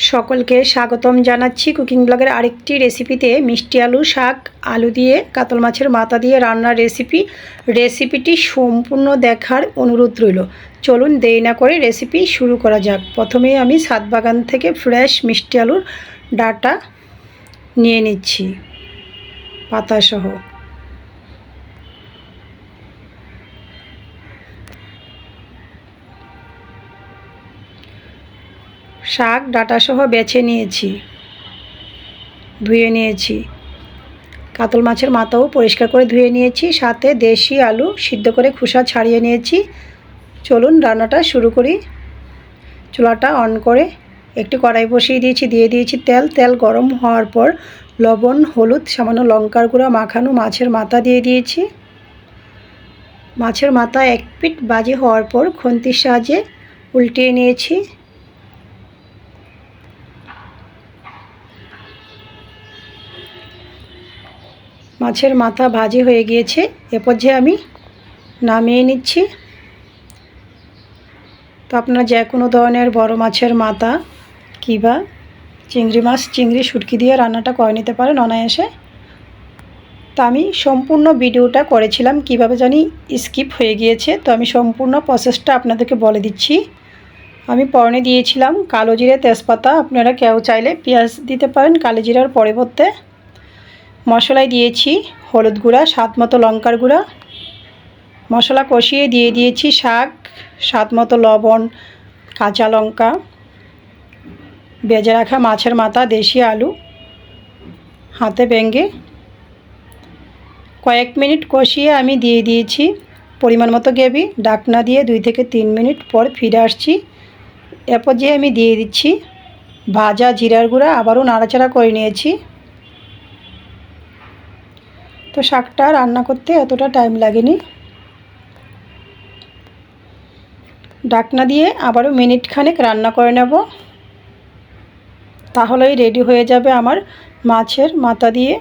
সকলকে স্বাগতম জানাচ্ছি কুকিং ব্লগের আরেকটি রেসিপিতে। মিষ্টি আলু শাক, আলু দিয়ে কাতল মাছের মাথা দিয়ে রান্নার রেসিপিটি সম্পূর্ণ দেখার অনুরোধ রইল। চলুন দেরি না করে রেসিপি শুরু করা যাক। প্রথমেই আমি ছাদ বাগান থেকে ফ্রেশ মিষ্টি আলুর ডাঁটা নিয়ে নিচ্ছি পাতাসহ। শাক ডাঁটাসহ বেছে নিয়েছি, ধুয়ে নিয়েছি। কাতল মাছের মাথাও পরিষ্কার করে ধুয়ে নিয়েছি, সাথে দেশি আলু সিদ্ধ করে খোসা ছাড়িয়ে নিয়েছি। চলুন রান্নাটা শুরু করি। চুলাটা অন করে একটি কড়াই বসিয়ে দিয়েছি, দিয়ে দিয়েছি তেল গরম হওয়ার পর লবণ, হলুদ, সামান্য লঙ্কার গুঁড়া মাখানো মাছের মাথা দিয়ে দিয়েছি। মাছের মাথা এক পিঠ ভাজি হওয়ার পর খুন্তির সাহায্যে উল্টিয়ে নিয়েছি। মাছের মাথা ভাজি হয়ে গিয়েছে, এ পর্যায়ে আমি নামিয়ে নিচ্ছি। তো আপনারা যে কোনো ধরনের বড় মাছের মাথা কিংবা চিংড়ি শুটকি দিয়ে রান্নাটা করে নিতে পারেন অনায়াসে। তো আমি সম্পূর্ণ ভিডিওটা করেছিলাম, কিভাবে জানি স্কিপ হয়ে গিয়েছে। তো আমি সম্পূর্ণ প্রসেসটা আপনাদেরকে বলে দিচ্ছি। আমি ফোড়নে দিয়েছিলাম কালো জিরে, তেজপাতা। আপনারা কেউ চাইলে পেঁয়াজ দিতে পারেন কালো জিরার পরিবর্তে। মশলায় দিয়েছি হলুদ গুঁড়া, স্বাদ মতো লঙ্কার গুঁড়া। মশলা কষিয়ে দিয়ে দিয়েছি শাক, স্বাদ মতো লবণ, কাঁচা লঙ্কা, ভেজে রাখা মাছের মাথা, দেশি আলু হাতে ভেঙে কয়েক মিনিট কষিয়ে আমি দিয়ে দিয়েছি পরিমাণ মতো গ্রেভি। ঢাকনা দিয়ে 2 থেকে 3 মিনিট পর ফিরে আসছি। এরপর যে আমি দিয়ে দিচ্ছি ভাজা জিরার গুঁড়া, আবারও নাড়াচাড়া করে নিয়েছি। তো শাকটা রান্না করতে এতটা টাইম লাগেনি। ঢাকনা দিয়ে আবারও মিনিট খানেক রান্না করে নেব, তাহলেই রেডি হয়ে যাবে আমার মাছের মাথা দিয়ে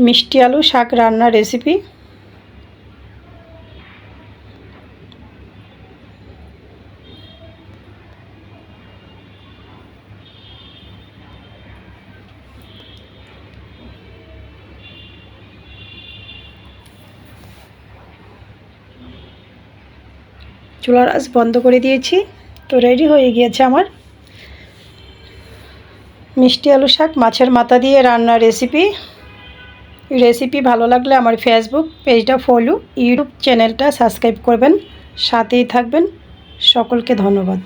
মিষ্টি আলু শাক রান্নার রেসিপি। চুলার আঁচ বন্ধ করে দিয়েছি। তো রেডি হয়ে গিয়েছে আমার মিষ্টি আলু শাক মাছের মাথা দিয়ে রান্নার রেসিপি ভালো লাগলে আমার ফেসবুক পেজটা ফলো, ইউটিউব চ্যানেলটা সাবস্ক্রাইব করবেন, সাথেই থাকবেন। সকলকে ধন্যবাদ।